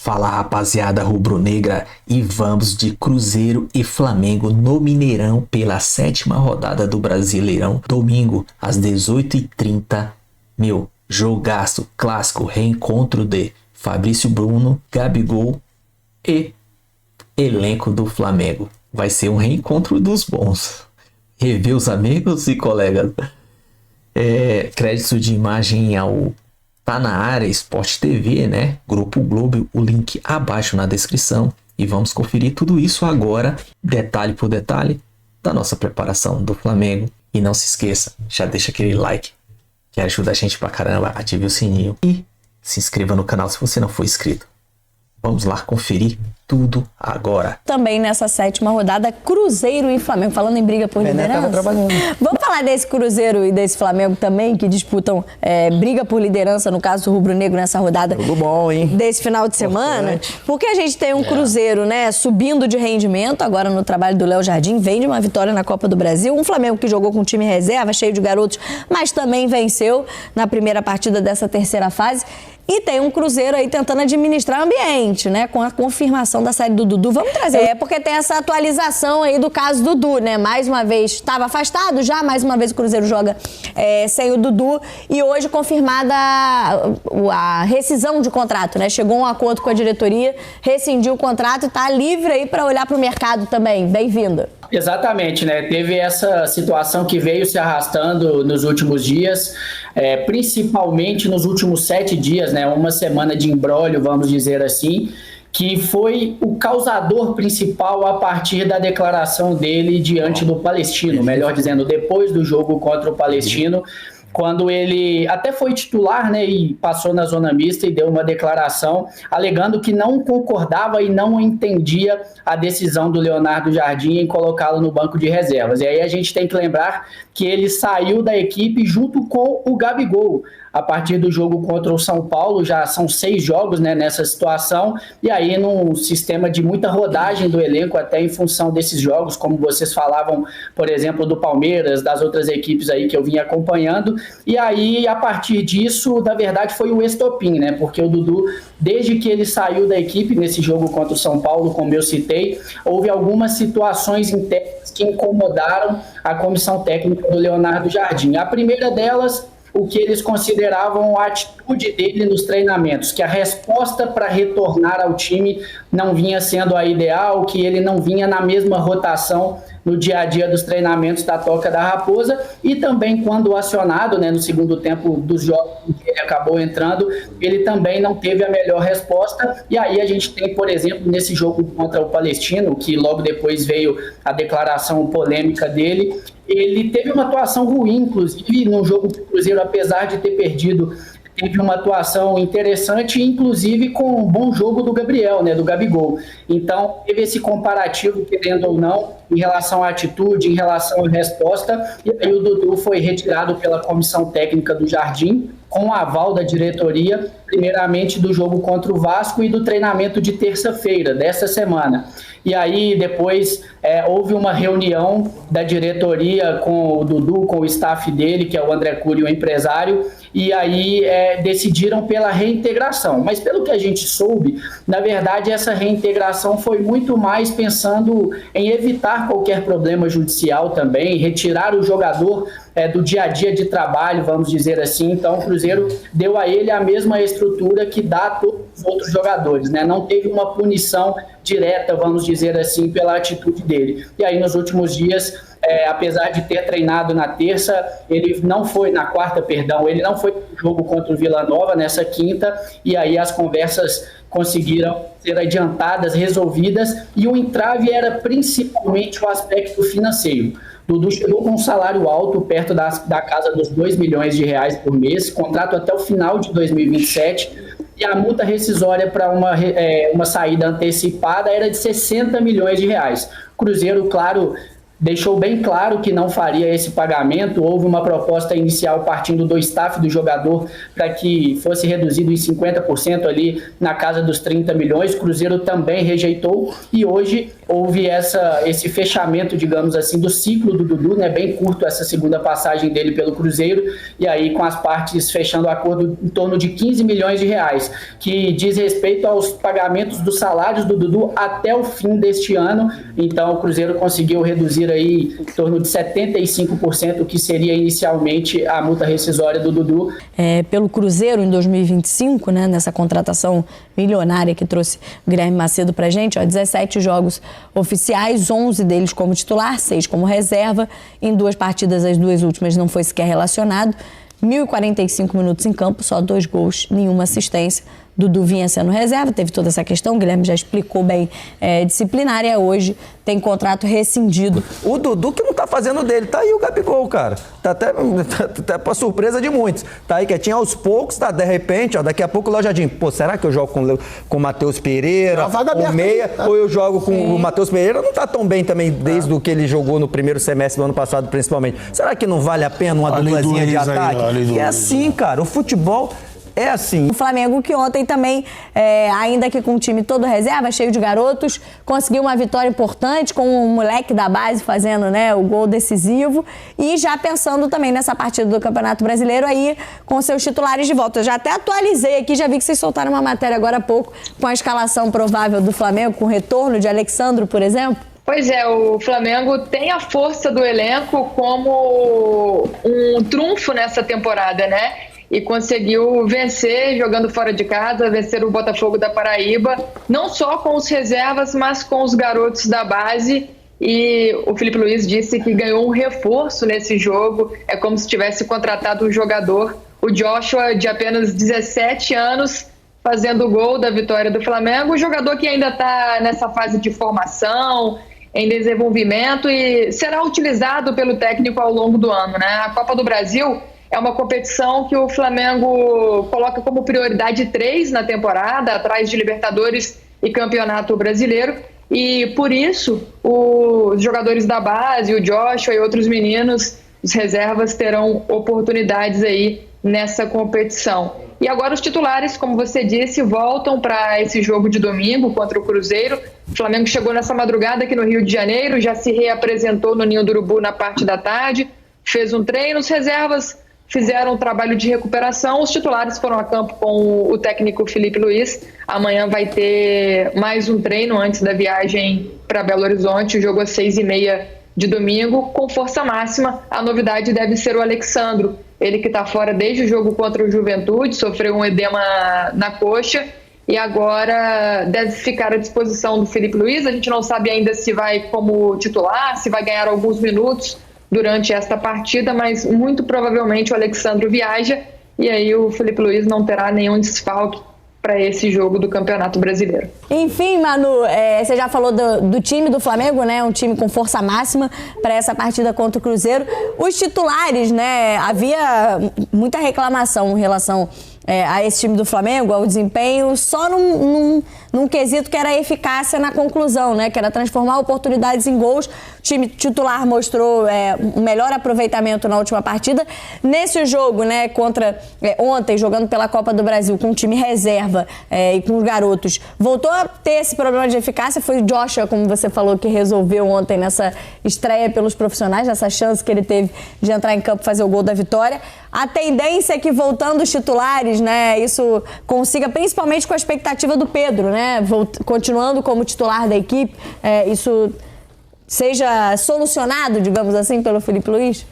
Fala, rapaziada rubro-negra, e vamos de Cruzeiro e Flamengo no Mineirão pela 7ª rodada do Brasileirão, domingo às 18h30. Jogaço clássico, reencontro de Fabrício Bruno, Gabigol e elenco do Flamengo. Vai ser um reencontro dos bons. Rever os amigos e colegas. Crédito de imagem ao Tá na Área Sport TV, né? Grupo Globo, o link abaixo na descrição. E vamos conferir tudo isso agora, detalhe por detalhe, da nossa preparação do Flamengo. E não se esqueça, já deixa aquele like, que ajuda a gente pra caramba. Ative o sininho e se inscreva no canal se você não for inscrito. Vamos lá conferir tudo agora. Também nessa 7ª rodada, Cruzeiro e Flamengo. Falando em briga por liderança. Vamos falar desse Cruzeiro e desse Flamengo também, que disputam briga por liderança, no caso do rubro-negro, nessa rodada. Tudo bom, hein? Desse final de semana. Porque a gente tem um Cruzeiro, né, subindo de rendimento, agora no trabalho do Léo Jardim, vem de uma vitória na Copa do Brasil. Um Flamengo que jogou com time reserva, cheio de garotos, mas também venceu na primeira partida dessa terceira fase. E tem um Cruzeiro aí tentando administrar o ambiente, né? Com a confirmação da saída do Dudu. Vamos trazer. Porque tem essa atualização aí do caso do Dudu, né? Mais uma vez estava afastado já, mais uma vez o Cruzeiro joga sem o Dudu. E hoje confirmada a rescisão de contrato, né? Chegou a um acordo com a diretoria, rescindiu o contrato e tá livre aí para olhar para o mercado também. Bem-vindo. Exatamente, né? Teve essa situação que veio se arrastando nos últimos dias, principalmente nos últimos 7 dias, né? Uma semana de imbróglio, vamos dizer assim, que foi o causador principal a partir da declaração dele diante do Palestino, melhor dizendo, depois do jogo contra o Palestino, quando ele até foi titular, né, e passou na zona mista e deu uma declaração alegando que não concordava e não entendia a decisão do Leonardo Jardim em colocá-lo no banco de reservas. E aí a gente tem que lembrar que ele saiu da equipe junto com o Gabigol. A partir do jogo contra o São Paulo, já são 6 jogos, né, nessa situação, e aí num sistema de muita rodagem do elenco, até em função desses jogos, como vocês falavam, por exemplo, do Palmeiras, das outras equipes aí que eu vim acompanhando, e aí a partir disso, na verdade, foi o estopim, né, porque o Dudu, desde que ele saiu da equipe nesse jogo contra o São Paulo, como eu citei, houve algumas situações internas que incomodaram a comissão técnica do Leonardo Jardim. A primeira delas, o que eles consideravam a atitude dele nos treinamentos, que a resposta para retornar ao time não vinha sendo a ideal, que ele não vinha na mesma rotação no dia a dia dos treinamentos da Toca da Raposa, e também quando acionado, né, no segundo tempo dos jogos em que ele acabou entrando, ele também não teve a melhor resposta. E aí a gente tem, por exemplo, nesse jogo contra o Palestino, que logo depois veio a declaração polêmica dele, ele teve uma atuação ruim, inclusive no jogo do Cruzeiro, apesar de ter perdido, teve uma atuação interessante, inclusive com um bom jogo do Gabriel, né, do Gabigol. Então, teve esse comparativo, querendo ou não, em relação à atitude, em relação à resposta, e aí o Dudu foi retirado pela comissão técnica do Jardim, com o aval da diretoria, primeiramente do jogo contra o Vasco e do treinamento de terça-feira, dessa semana. E aí depois houve uma reunião da diretoria com o Dudu, com o staff dele, que é o André Cury, o empresário, e aí decidiram pela reintegração. Mas pelo que a gente soube, na verdade essa reintegração foi muito mais pensando em evitar qualquer problema judicial também, retirar o jogador do dia a dia de trabalho, vamos dizer assim. Então o Cruzeiro deu a ele a mesma estrutura que dá a todos os outros jogadores, né? Não teve uma punição direta, vamos dizer assim, pela atitude dele. E aí nos últimos dias, apesar de ter treinado na terça, ele não foi, na quarta, perdão, ele não foi no jogo contra o Vila Nova nessa quinta, e aí as conversas conseguiram ser adiantadas, resolvidas, e o entrave era principalmente o aspecto financeiro. Dudu chegou com um salário alto, perto da casa dos 2 milhões de reais por mês, contrato até o final de 2027, e a multa rescisória para uma saída antecipada era de 60 milhões de reais. O Cruzeiro, claro, deixou bem claro que não faria esse pagamento. Houve uma proposta inicial partindo do staff do jogador para que fosse reduzido em 50% ali na casa dos 30 milhões. O Cruzeiro também rejeitou e hoje houve esse fechamento, digamos assim, do ciclo do Dudu, né, bem curto essa segunda passagem dele pelo Cruzeiro, e aí com as partes fechando o acordo em torno de 15 milhões de reais, que diz respeito aos pagamentos dos salários do Dudu até o fim deste ano. Então o Cruzeiro conseguiu reduzir aí em torno de 75%, o que seria inicialmente a multa rescisória do Dudu. Pelo Cruzeiro em 2025, né, nessa contratação milionária que trouxe o Guilherme Macedo pra gente, 17 jogos oficiais, 11 deles como titular, 6 como reserva. Em 2 partidas, as 2 últimas não foi sequer relacionado. 1.045 minutos em campo, só 2 gols, nenhuma assistência. Dudu vinha sendo reserva, teve toda essa questão, o Guilherme já explicou bem, disciplinária. Hoje tem contrato rescindido. O Dudu que não tá fazendo dele, tá aí o Gabigol, cara. Tá até pra surpresa de muitos. Tá aí quietinho aos poucos, tá, de repente, daqui a pouco o Léo Jardim, será que eu jogo com o Matheus Pereira, o meia, ou eu jogo com o Matheus Pereira? Não tá tão bem também desde o que ele jogou no primeiro semestre do ano passado, principalmente. Será que não vale a pena uma duplazinha de ataque? E é assim, cara, o futebol é assim. O Flamengo que ontem também, ainda que com o time todo reserva, cheio de garotos, conseguiu uma vitória importante com o moleque da base fazendo, né, o gol decisivo, e já pensando também nessa partida do Campeonato Brasileiro aí com seus titulares de volta. Eu já até atualizei aqui, já vi que vocês soltaram uma matéria agora há pouco com a escalação provável do Flamengo, com o retorno de Alexandro, por exemplo. Pois é, o Flamengo tem a força do elenco como um trunfo nessa temporada, né? E conseguiu vencer jogando fora de casa, vencer o Botafogo da Paraíba, não só com os reservas, mas com os garotos da base. E o Felipe Luiz disse que ganhou um reforço nesse jogo, é como se tivesse contratado um jogador, o Joshua, de apenas 17 anos, fazendo o gol da vitória do Flamengo, um jogador que ainda está nessa fase de formação, em desenvolvimento, e será utilizado pelo técnico ao longo do ano, né? A Copa do Brasil é uma competição que o Flamengo coloca como prioridade 3 na temporada, atrás de Libertadores e Campeonato Brasileiro. E por isso, os jogadores da base, o Joshua e outros meninos, os reservas, terão oportunidades aí nessa competição. E agora os titulares, como você disse, voltam para esse jogo de domingo contra o Cruzeiro. O Flamengo chegou nessa madrugada aqui no Rio de Janeiro, já se reapresentou no Ninho do Urubu na parte da tarde, fez um treino. Os reservas fizeram um trabalho de recuperação. Os titulares foram a campo com o técnico Felipe Luiz. Amanhã vai ter mais um treino antes da viagem para Belo Horizonte. O jogo às 6h30 de domingo, com força máxima. A novidade deve ser o Alexandro, ele que está fora desde o jogo contra o Juventude, sofreu um edema na coxa e agora deve ficar à disposição do Felipe Luiz. A gente não sabe ainda se vai como titular, se vai ganhar alguns minutos durante esta partida, mas muito provavelmente o Alexandro viaja e aí o Felipe Luiz não terá nenhum desfalque para esse jogo do Campeonato Brasileiro. Enfim, Manu, você já falou do time do Flamengo, né? Um time com força máxima para essa partida contra o Cruzeiro. Os titulares, né? Havia muita reclamação em relação a esse time do Flamengo, ao desempenho, só num quesito que era a eficácia na conclusão, né? Que era transformar oportunidades em gols. O time titular mostrou um melhor aproveitamento na última partida. Nesse jogo, né, contra ontem, jogando pela Copa do Brasil, com o time reserva e com os garotos, voltou a ter esse problema de eficácia. Foi o Joshua, como você falou, que resolveu ontem nessa estreia pelos profissionais, nessa chance que ele teve de entrar em campo e fazer o gol da vitória. A tendência é que, voltando os titulares, né, isso consiga, principalmente com a expectativa do Pedro, né, continuando como titular da equipe, isso seja solucionado, digamos assim, pelo Felipe Luiz?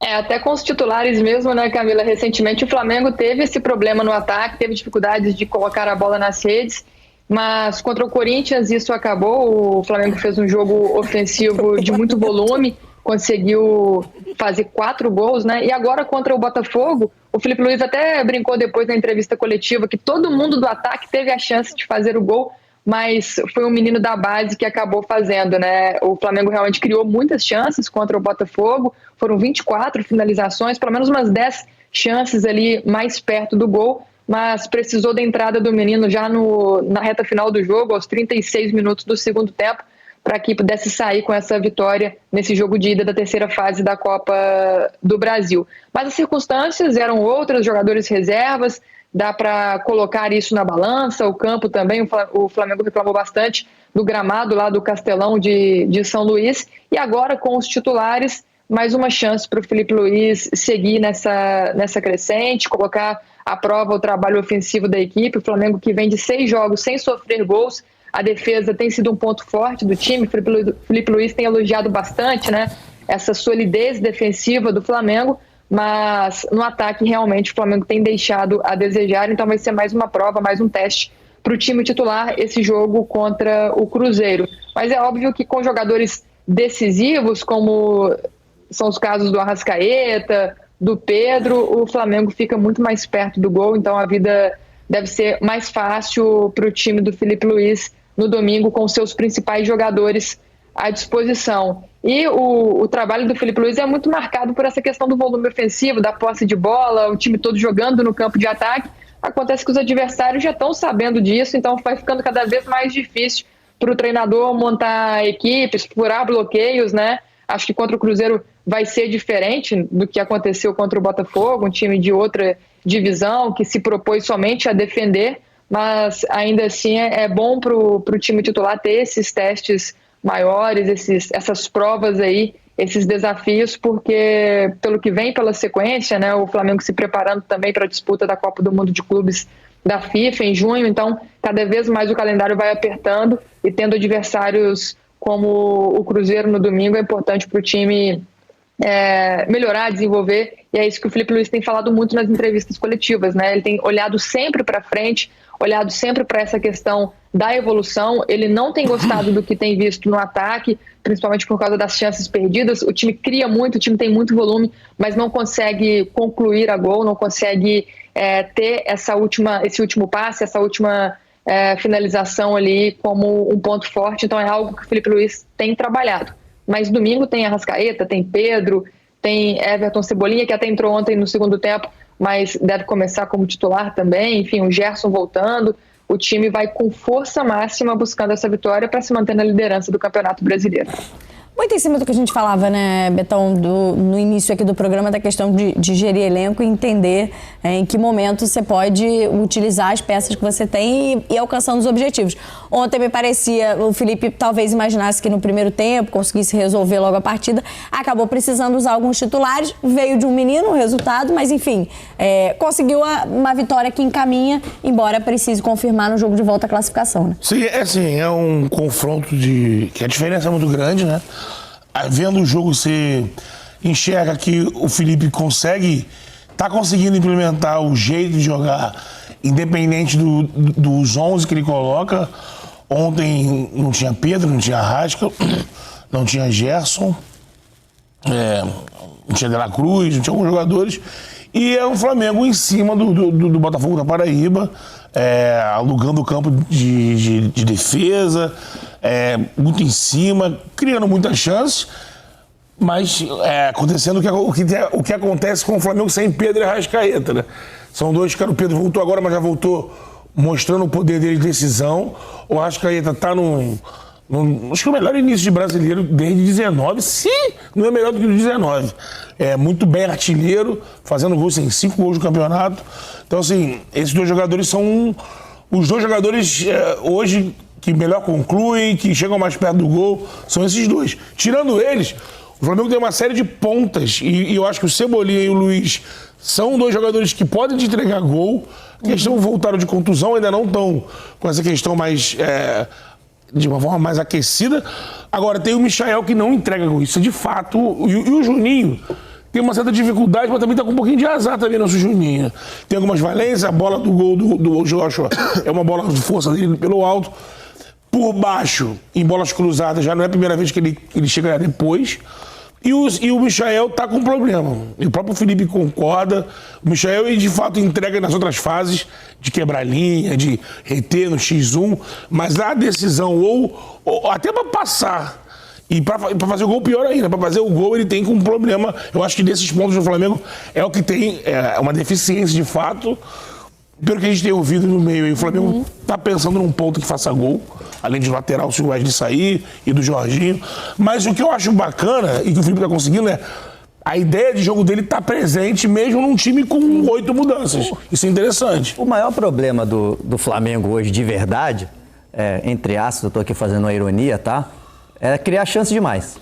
Até com os titulares mesmo, né, Camila? Recentemente o Flamengo teve esse problema no ataque, teve dificuldades de colocar a bola nas redes, mas contra o Corinthians isso acabou. O Flamengo fez um jogo ofensivo de muito volume, conseguiu fazer 4 gols, né? E agora contra o Botafogo, o Felipe Luiz até brincou depois na entrevista coletiva que todo mundo do ataque teve a chance de fazer o gol, mas foi um menino da base que acabou fazendo, né? O Flamengo realmente criou muitas chances contra o Botafogo, foram 24 finalizações, pelo menos umas 10 chances ali mais perto do gol, mas precisou da entrada do menino já na reta final do jogo, aos 36 minutos do segundo tempo, para que pudesse sair com essa vitória nesse jogo de ida da terceira fase da Copa do Brasil. Mas as circunstâncias eram outras, jogadores reservas, dá para colocar isso na balança. O campo também, o Flamengo reclamou bastante do gramado lá do Castelão de São Luís. E agora, com os titulares, mais uma chance para o Filipe Luís seguir nessa crescente, colocar à prova o trabalho ofensivo da equipe. O Flamengo, que vem de 6 jogos sem sofrer gols, a defesa tem sido um ponto forte do time. O Filipe Luís tem elogiado bastante, né, essa solidez defensiva do Flamengo, mas no ataque realmente o Flamengo tem deixado a desejar. Então vai ser mais uma prova, mais um teste para o time titular esse jogo contra o Cruzeiro. Mas é óbvio que com jogadores decisivos, como são os casos do Arrascaeta, do Pedro, o Flamengo fica muito mais perto do gol. Então a vida deve ser mais fácil para o time do Filipe Luís no domingo, com seus principais jogadores à disposição. E o trabalho do Filipe Luís é muito marcado por essa questão do volume ofensivo, da posse de bola, o time todo jogando no campo de ataque. Acontece que os adversários já estão sabendo disso, então vai ficando cada vez mais difícil para o treinador montar equipes, furar bloqueios, né? Acho que contra o Cruzeiro vai ser diferente do que aconteceu contra o Botafogo, um time de outra divisão que se propôs somente a defender, mas ainda assim é bom para o time titular ter esses testes maiores, essas provas aí, esses desafios, porque pelo que vem pela sequência, né, o Flamengo se preparando também para a disputa da Copa do Mundo de Clubes da FIFA em junho, então cada vez mais o calendário vai apertando, e tendo adversários como o Cruzeiro no domingo é importante para o time melhorar, desenvolver, e é isso que o Filipe Luís tem falado muito nas entrevistas coletivas, né? Ele tem olhado sempre para frente, olhado sempre para essa questão da evolução. Ele não tem gostado do que tem visto no ataque, principalmente por causa das chances perdidas. O time cria muito, o time tem muito volume, mas não consegue concluir a gol, não consegue ter esse último passe, essa última finalização ali como um ponto forte. Então é algo que o Filipe Luís tem trabalhado. Mas domingo tem Arrascaeta, tem Pedro, tem Everton Cebolinha, que até entrou ontem no segundo tempo, mas deve começar como titular também. Enfim, o Gerson voltando. O time vai com força máxima buscando essa vitória para se manter na liderança do Campeonato Brasileiro. Muito em cima do que a gente falava, né, Betão, no início aqui do programa, da questão de gerir elenco e entender em que momento você pode utilizar as peças que você tem e alcançando os objetivos. Ontem me parecia, o Felipe talvez imaginasse que no primeiro tempo conseguisse resolver logo a partida, acabou precisando usar alguns titulares, veio de um menino o resultado, mas enfim, conseguiu uma vitória que encaminha, embora precise confirmar no jogo de volta a classificação, né? Sim, é um confronto que a diferença é muito grande, né? Vendo o jogo, você enxerga que o Felipe tá conseguindo implementar o jeito de jogar, independente dos 11 que ele coloca. Ontem não tinha Pedro, não tinha Arrasca, não tinha Gerson, não tinha De La Cruz, não tinha alguns jogadores. E é um Flamengo em cima do Botafogo da Paraíba, alugando o campo de defesa, muito em cima, criando muitas chances, mas acontecendo o que acontece com o Flamengo sem Pedro e Arrascaeta, né? São dois caras, o Pedro voltou agora, mas já voltou mostrando o poder dele de decisão. O Arrascaeta tá acho que o melhor início de brasileiro desde 19, se não é melhor do que o 19. Muito bem artilheiro, fazendo gols, em 5 gols no campeonato. Então, assim, esses dois jogadores são os dois jogadores hoje que melhor concluem, que chegam mais perto do gol, são esses dois. Tirando eles, o Flamengo tem uma série de pontas, e eu acho que o Cebolinha e o Luiz são dois jogadores que podem te entregar gol. A questão voltaram de contusão, ainda não estão com essa questão mais... de uma forma mais aquecida. Agora tem o Michael que não entrega gol, isso é de fato, e o Juninho tem uma certa dificuldade, mas também está com um pouquinho de azar também nosso Juninho. Tem algumas valências, a bola do gol do Joshua é uma bola de força dele pelo alto. Por baixo, em bolas cruzadas, já não é a primeira vez que ele chega depois. E o Michael tá com problema. E o próprio Felipe concorda. O Michael, ele de fato entrega nas outras fases de quebrar linha, de reter no X1, mas a decisão, ou até para passar e para fazer o gol, pior ainda, para fazer o gol ele tem um problema. Eu acho que desses pontos do Flamengo é o que tem uma deficiência de fato. Pelo que a gente tem ouvido no meio, o Flamengo tá pensando num ponto que faça gol, além de lateral, se o Wesley sair, e do Jorginho. Mas o que eu acho bacana, e que o Felipe tá conseguindo, a ideia de jogo dele tá presente mesmo num time com 8 mudanças. Isso é interessante. O maior problema do Flamengo hoje, de verdade, entre aspas, eu tô aqui fazendo uma ironia, tá? É criar chance demais.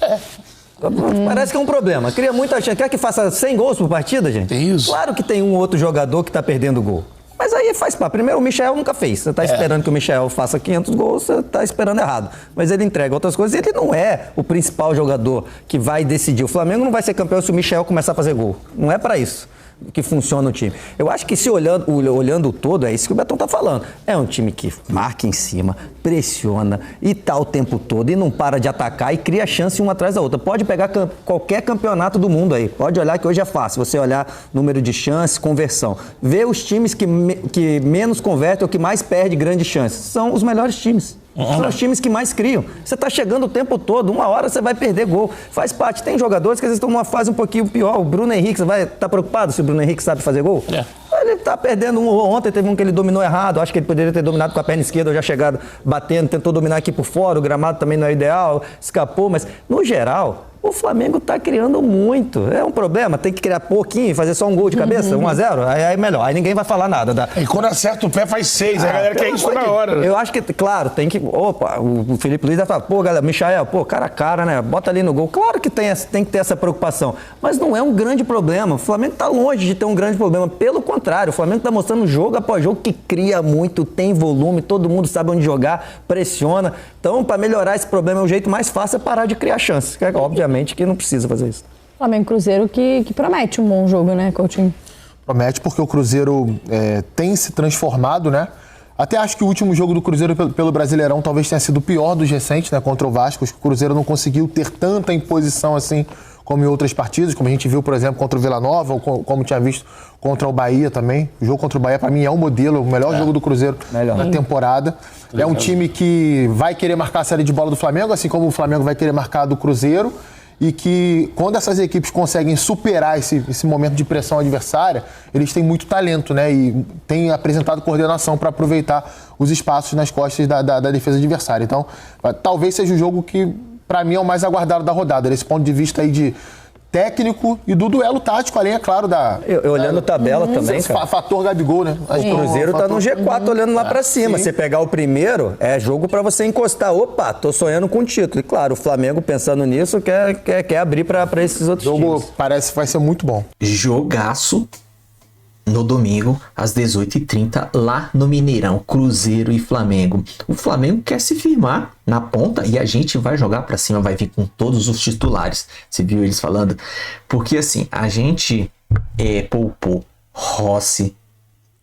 Parece que é um problema. Cria muita chance. Quer que faça 100 gols por partida, gente? Tem isso. Claro que tem um outro jogador que tá perdendo gol. Mas aí faz parte. Primeiro, o Michel nunca fez. Você tá esperando que o Michel faça 500 gols, você tá esperando errado. Mas ele entrega outras coisas. Ele não é o principal jogador que vai decidir. O Flamengo não vai ser campeão se o Michel começar a fazer gol. Não é pra isso que funciona o time. Eu acho que se olhando o todo, é isso que o Betão tá falando. É um time que marca em cima, pressiona e tá o tempo todo e não para de atacar e cria chance uma atrás da outra. Pode pegar qualquer campeonato do mundo aí. Pode olhar que hoje é fácil. Você olhar número de chances, conversão. Ver os times que menos convertem ou que mais perde grandes chances. São os melhores times. São os times que mais criam. Você tá chegando o tempo todo, uma hora você vai perder gol. Faz parte. Tem jogadores que às vezes estão numa fase um pouquinho pior. O Bruno Henrique, você vai estar preocupado se o Bruno Henrique sabe fazer gol? Ele tá perdendo ontem teve um que ele dominou errado. Acho que ele poderia ter dominado com a perna esquerda, já chegado batendo, tentou dominar aqui por fora. O gramado também não é ideal, escapou. Mas, no geral, o Flamengo tá criando muito. É um problema, tem que criar pouquinho, fazer só um gol de cabeça, 1-0, aí é melhor. Aí ninguém vai falar nada. E quando acerta o pé, faz 6. Aí a galera quer isso na hora. Né? Eu acho que, claro, tem que... Opa, o Felipe Luiz vai falar, pô, galera, Michael, pô, cara a cara, né? Bota ali no gol. Claro que tem que ter essa preocupação, mas não é um grande problema. O Flamengo tá longe de ter um grande problema. Pelo contrário, o Flamengo tá mostrando jogo após jogo que cria muito, tem volume, todo mundo sabe onde jogar, pressiona. Então, para melhorar esse problema, o jeito mais fácil é parar de criar chances. Obviamente que não precisa fazer isso. Flamengo Cruzeiro que promete um bom jogo, né, Coutinho? Promete porque o Cruzeiro tem se transformado, né? Até acho que o último jogo do Cruzeiro pelo Brasileirão talvez tenha sido o pior dos recentes, né? Contra o Vasco. Acho que o Cruzeiro não conseguiu ter tanta imposição assim como em outras partidas, como a gente viu, por exemplo, contra o Vila Nova, ou como tinha visto contra o Bahia também. O jogo contra o Bahia, para mim, é um modelo, o melhor jogo do Cruzeiro na temporada. É um time que vai querer marcar a série de bola do Flamengo, assim como o Flamengo vai querer marcar do Cruzeiro, e que quando essas equipes conseguem superar esse momento de pressão adversária, eles têm muito talento, né? E têm apresentado coordenação para aproveitar os espaços nas costas da defesa adversária. Então, talvez seja o jogo que, para mim, é o mais aguardado da rodada, desse ponto de vista aí de técnico e do duelo tático, além, é claro, Eu olhando a tabela também, cara. Fator Gabigol, né? O Cruzeiro tá no G4 olhando lá pra cima. Você pegar o primeiro, é jogo pra você encostar. Opa, tô sonhando com o título. E claro, o Flamengo, pensando nisso, quer abrir pra esses outros times. O jogo parece que vai ser muito bom. Jogaço no domingo, às 18h30, lá no Mineirão, Cruzeiro e Flamengo. O Flamengo quer se firmar na ponta e a gente vai jogar pra cima, vai vir com todos os titulares. Você viu eles falando? Porque assim, a gente poupou Rossi,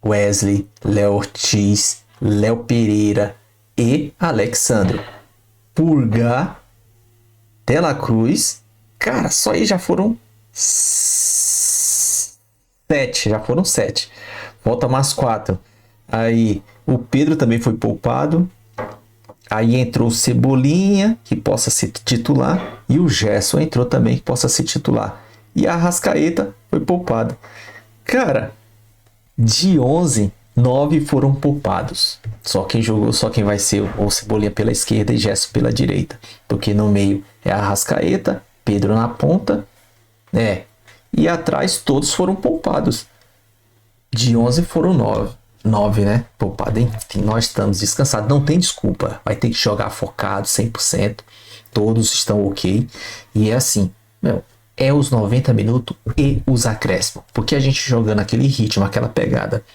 Wesley, Léo Ortiz, Léo Pereira e Alexandre. Pulgar, Dela Cruz, cara, só aí já foram 7, já foram 7. Falta mais 4. Aí o Pedro também foi poupado. Aí entrou o Cebolinha, que possa ser titular. E o Gerson entrou também, que possa ser titular. E a Arrascaeta foi poupado. Cara, de 11, 9 foram poupados. Só quem jogou, só quem vai ser o Cebolinha pela esquerda e Gerson pela direita. Porque no meio é a Arrascaeta, Pedro na ponta, e atrás todos foram poupados. De 11 foram 9, né? Poupado, enfim, nós estamos descansados. Não tem desculpa. Vai ter que jogar focado 100%. Todos estão ok. E é assim, é os 90 minutos e os acréscimos. Porque a gente jogando aquele ritmo, aquela pegada,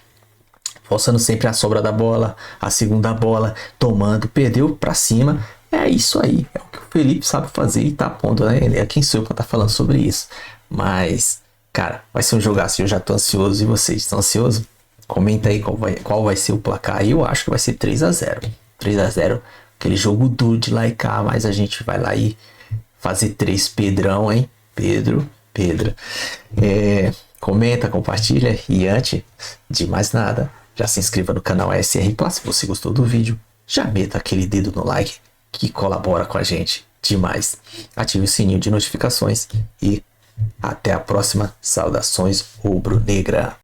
forçando sempre a sobra da bola, a segunda bola, tomando, perdeu pra cima. É isso aí. É o que o Felipe sabe fazer e tá pondo, né? Quem sou eu pra estar falando sobre isso? Mas, cara, vai ser um jogaço. Eu já tô ansioso. E vocês estão ansiosos? Comenta aí qual vai ser o placar. Eu acho que vai ser 3-0. 3-0. Aquele jogo duro de lá e cá. Mas a gente vai lá e fazer 3 Pedrão, hein? Pedro. Comenta, compartilha. E antes de mais nada, já se inscreva no canal SR Plus. Se você gostou do vídeo, já meta aquele dedo no like que colabora com a gente demais. Ative o sininho de notificações e até a próxima. Saudações rubro-negra.